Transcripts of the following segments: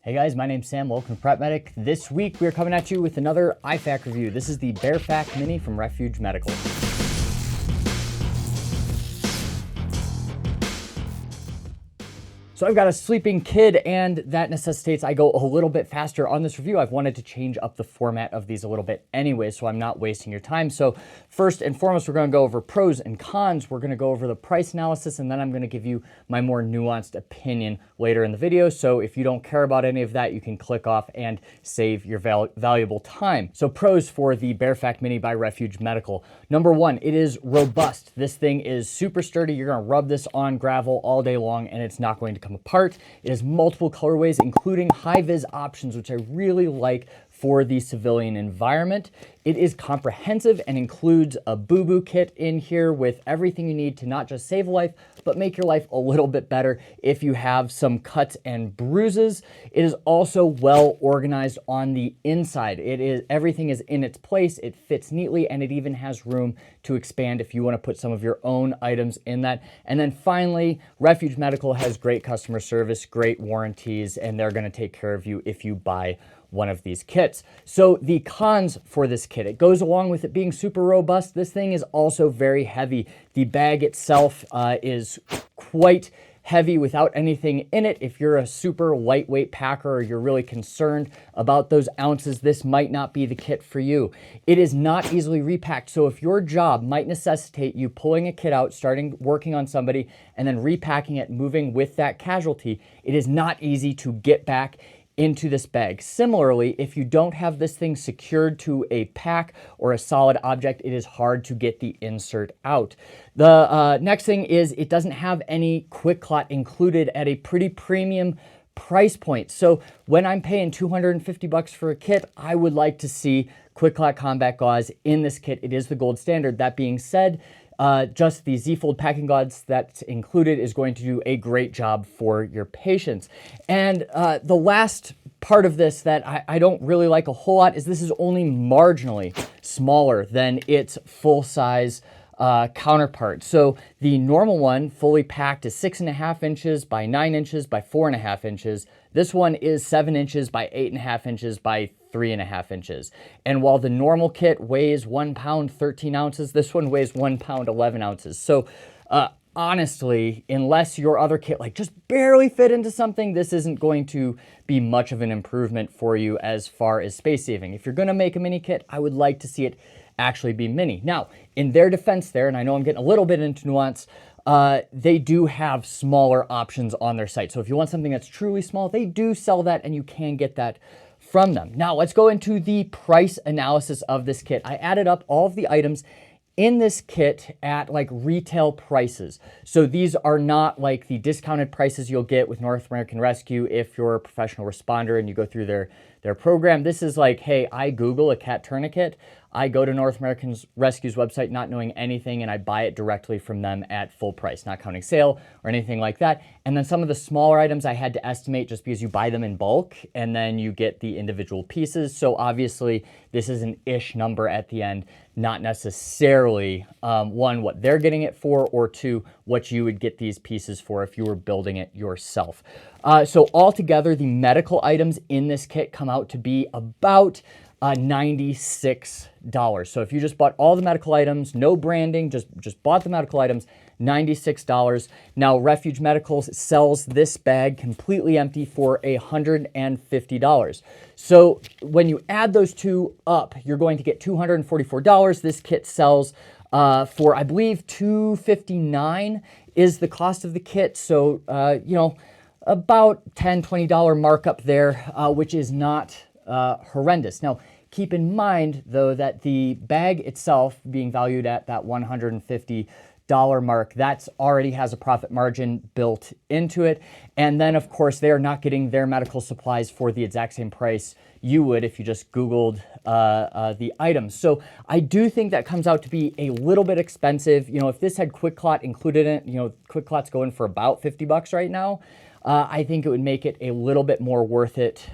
Hey guys, my name's Sam. Welcome to PrepMedic. This week we're coming at you with another IFAK review. This is the BEARFAK Mini from Refuge Medical. So I've got a sleeping kid, and that necessitates I go a little bit faster on this review. I've wanted to change up the format of these a little bit anyway, so I'm not wasting your time. So first and foremost, we're going to go over pros and cons. We're going to go over the price analysis, and then I'm going to give you my more nuanced opinion later in the video. So if you don't care about any of that, you can click off and save your valuable time. So pros for the BEARFAK Mini by Refuge Medical. Number one, it is robust. This thing is super sturdy. You're going to rub this on gravel all day long, and it's not going to come apart. It has multiple colorways, including high-vis options, which I really like for the civilian environment. It is comprehensive and includes a boo-boo kit in here with everything you need to not just save a life, but make your life a little bit better if you have some cuts and bruises. It is also well organized on the inside. Everything is in its place, it fits neatly, and it even has room to expand if you want to put some of your own items in that. And then finally, Refuge Medical has great customer service, great warranties, and they're going to take care of you if you buy one of these kits. So the cons for this kit, it goes along with it being super robust. This thing is also very heavy. The bag itself is quite heavy without anything in it. If you're a super lightweight packer or you're really concerned about those ounces, this might not be the kit for you. It is not easily repacked. So if your job might necessitate you pulling a kit out, starting working on somebody, and then repacking it, moving with that casualty, it is not easy to get back into this bag. Similarly, if you don't have this thing secured to a pack or a solid object, it is hard to get the insert out. The next thing is it doesn't have any quick clot included at a pretty premium price point. So when I'm paying $250 for a kit, I would like to see quick clot combat gauze in this kit. It is the gold standard. That being said, just the Z-Fold packing gauze that's included is going to do a great job for your patients. And the last part of this that I don't really like a whole lot is this is only marginally smaller than its full-size counterpart. So the normal one, fully packed, is 6.5 inches by 9 inches by 4.5 inches. This one is 7 inches by 8.5 inches by 3.5 inches. And while the normal kit weighs 1 pound, 13 ounces, this one weighs 1 pound, 11 ounces. So honestly, unless your other kit like just barely fit into something, this isn't going to be much of an improvement for you as far as space saving. If you're going to make a mini kit, I would like to see it actually be mini. Now, in their defense there, and I know I'm getting a little bit into nuance, they do have smaller options on their site. So if you want something that's truly small, they do sell that, and you can get that from them. Now, let's go into the price analysis of this kit. I added up all of the items in this kit at like retail prices. So these are not like the discounted prices you'll get with North American Rescue if you're a professional responder and you go through their program. This is like, hey, I Google a cat tourniquet, I go to North American Rescue's website not knowing anything, and I buy it directly from them at full price, not counting sale or anything like that. And then some of the smaller items I had to estimate just because you buy them in bulk and then you get the individual pieces. So obviously this is an ish number at the end, not necessarily one, what they're getting it for, or two, what you would get these pieces for if you were building it yourself. So altogether, the medical items in this kit come out to be about $96. So if you just bought all the medical items, no branding, just bought the medical items, $96. Now, Refuge Medical sells this bag completely empty for $150. So when you add those two up, you're going to get $244. This kit sells for, I believe, $259 is the cost of the kit. So, you know, about $10, $20 markup there, which is not horrendous. Now, keep in mind, though, that the bag itself being valued at that $150 mark, that's already has a profit margin built into it. And then, of course, they are not getting their medical supplies for the exact same price you would if you just Googled the items. So I do think that comes out to be a little bit expensive. You know, if this had quick clot included in it, you know, quick clot's going for about $50 right now. I think it would make it a little bit more worth it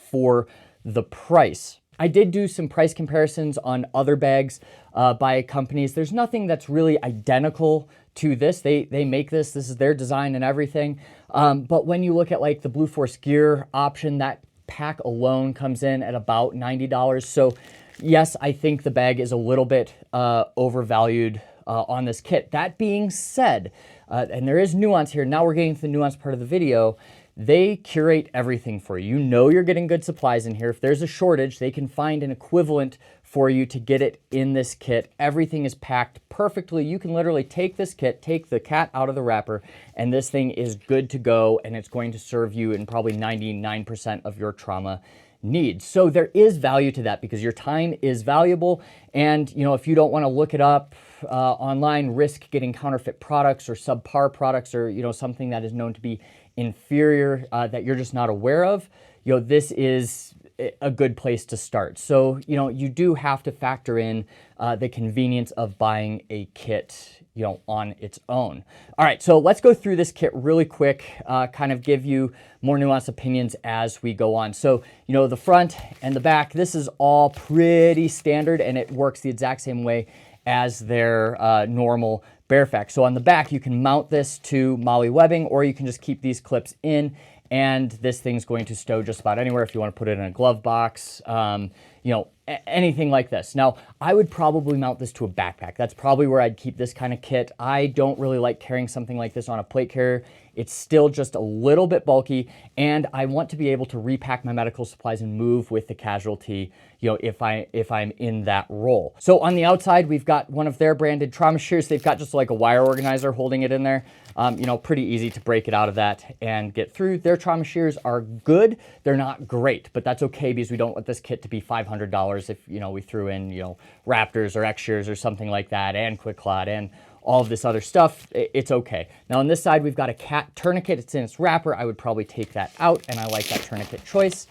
for the price. I did do some price comparisons on other bags by companies. There's nothing that's really identical to this. They make this. This is their design and everything. But when you look at like the Blue Force gear option, that pack alone comes in at about $90. So yes, I think the bag is a little bit overvalued on this kit. That being said, and there is nuance here. Now we're getting to the nuance part of the video. They curate everything for you. You know you're getting good supplies in here. If there's a shortage, they can find an equivalent for you to get it in this kit. Everything is packed perfectly. You can literally take this kit, take the cat out of the wrapper, and this thing is good to go, and it's going to serve you in probably 99% of your trauma needs. So there is value to that because your time is valuable. And, you know, if you don't want to look it up online, risk getting counterfeit products or subpar products or, you know, something that is known to be inferior that you're just not aware of, you know, this is a good place to start. So, you know, you do have to factor in the convenience of buying a kit, you know, on its own. All right, so let's go through this kit really quick, kind of give you more nuanced opinions as we go on. So, you know, the front and the back, this is all pretty standard and it works the exact same way as their normal Bearpack. So on the back, you can mount this to MOLLE webbing, or you can just keep these clips in, and this thing's going to stow just about anywhere if you want to put it in a glove box, you know, anything like this. Now, I would probably mount this to a backpack. That's probably where I'd keep this kind of kit. I don't really like carrying something like this on a plate carrier. It's still just a little bit bulky, and I want to be able to repack my medical supplies and move with the casualty, you know, if I'm in that role. So on the outside, we've got one of their branded trauma shears. They've got just like a wire organizer holding it in there. You know, pretty easy to break it out of that and get through. Their trauma shears are good. They're not great, but that's okay because we don't want this kit to be $500 if, you know, we threw in, you know, Raptors or X shears or something like that, and Quick Clot and all of this other stuff. It's okay. Now on this side, we've got a cat tourniquet. It's in its wrapper. I would probably take that out, and I like that tourniquet choice.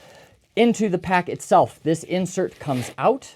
Into the pack itself, this insert comes out,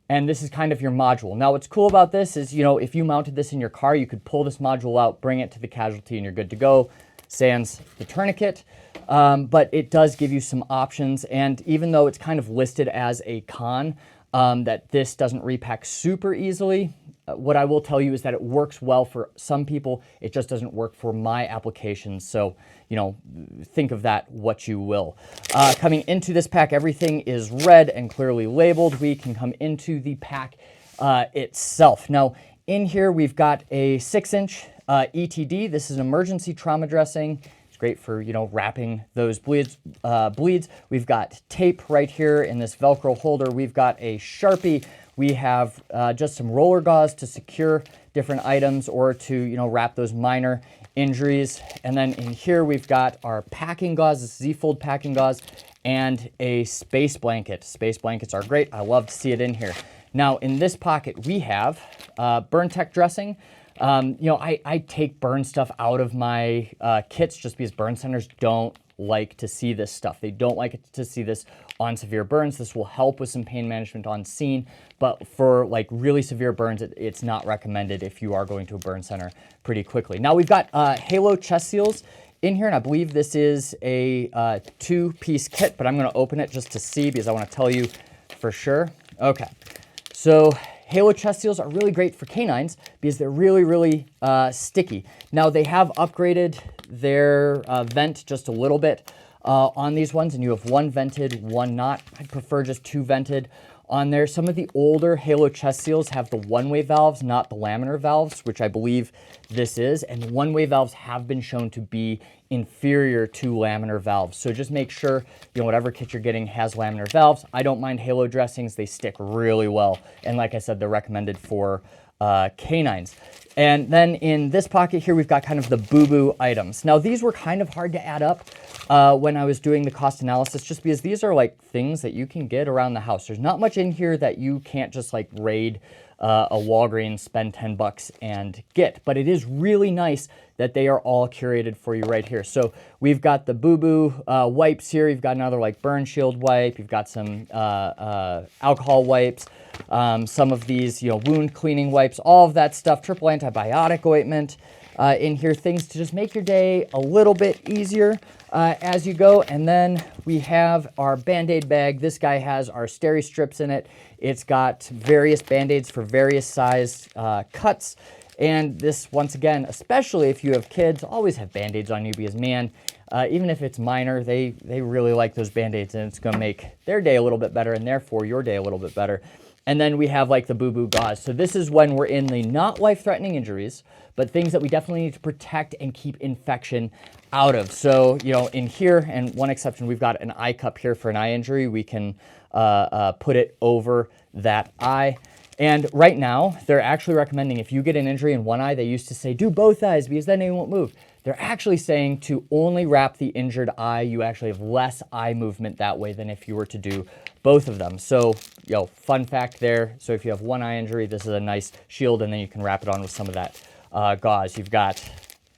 and this is kind of your module. Now what's cool about this is, you know, if you mounted this in your car, you could pull this module out, bring it to the casualty, and you're good to go, sans the tourniquet. But it does give you some options, and even though it's kind of listed as a con, that this doesn't repack super easily, what I will tell you is that it works well for some people. It just doesn't work for my applications. So, you know, think of that what you will. Coming into this pack, everything is red and clearly labeled. We can come into the pack itself. Now, in here, we've got a 6-inch ETD. This is an emergency trauma dressing. It's great for, you know, wrapping those bleeds. We've got tape right here in this Velcro holder. We've got a Sharpie. We have just some roller gauze to secure different items or to, you know, wrap those minor injuries. And then in here, we've got our packing gauze, this Z-fold packing gauze, and a space blanket. Space blankets are great. I love to see it in here. Now, in this pocket, we have burn tech dressing. You know, I take burn stuff out of my kits just because burn centers don't like to see this stuff. They don't like to see this on severe burns. This will help with some pain management on scene, but for like really severe burns, it's not recommended if you are going to a burn center pretty quickly. Now we've got Halo chest seals in here, and I believe this is a 2-piece kit, but I'm going to open it just to see because I want to tell you for sure. Okay, so Halo chest seals are really great for canines because they're really, really sticky. Now they have upgraded their vent just a little bit on these ones, and you have one vented, one not. I'd prefer just 2 vented on there. Some of the older Halo chest seals have the one-way valves, not the laminar valves, which I believe this is, and one-way valves have been shown to be inferior to laminar valves. So just make sure, you know, whatever kit you're getting has laminar valves. I don't mind Halo dressings. They stick really well, and like I said, they're recommended for canines. And then in this pocket here, we've got kind of the boo-boo items. Now, these were kind of hard to add up when I was doing the cost analysis, just because these are like things that you can get around the house. There's not much in here that you can't just like raid a Walgreens, spend 10 bucks and get, but it is really nice that they are all curated for you right here. So we've got the boo-boo wipes here. You've got another like burn shield wipe. You've got some alcohol wipes. Some of these, you know, wound cleaning wipes, all of that stuff, triple antibiotic ointment. in here, things to just make your day a little bit easier as you go. And then we have our Band-Aid bag. This guy has our steri strips in it. It's got various Band-Aids for various size cuts. And this, once again, especially if you have kids, always have Band-Aids on you because, man, even if it's minor, they really like those Band-Aids, and it's going to make their day a little bit better and therefore your day a little bit better. And then we have like the boo-boo gauze. So this is when we're in the not life-threatening injuries, but things that we definitely need to protect and keep infection out of. So, you know, in here, and one exception, we've got an eye cup here for an eye injury. We can put it over that eye. And right now, they're actually recommending if you get an injury in one eye, they used to say do both eyes because then they won't move. They're actually saying to only wrap the injured eye. You actually have less eye movement that way than if you were to do both of them. So, you know, fun fact there. So if you have one eye injury, this is a nice shield, and then you can wrap it on with some of that gauze. You've got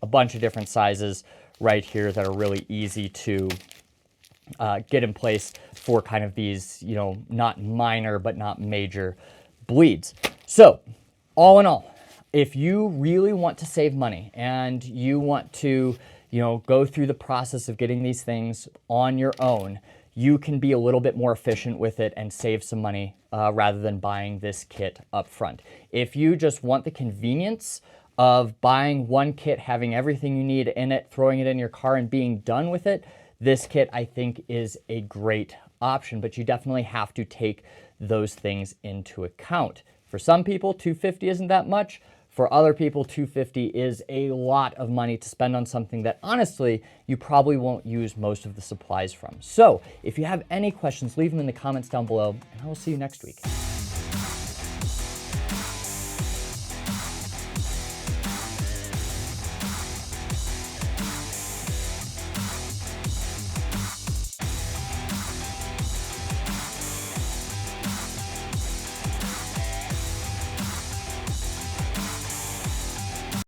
a bunch of different sizes right here that are really easy to get in place for kind of these, you know, not minor but not major bleeds. So all in all, if you really want to save money and you want to, you know, go through the process of getting these things on your own, you can be a little bit more efficient with it and save some money rather than buying this kit up front. If you just want the convenience of buying one kit, having everything you need in it, throwing it in your car and being done with it, this kit I think is a great option, but you definitely have to take those things into account. For some people, $250 isn't that much. For other people, $250 is a lot of money to spend on something that honestly, you probably won't use most of the supplies from. So if you have any questions, leave them in the comments down below, and I will see you next week.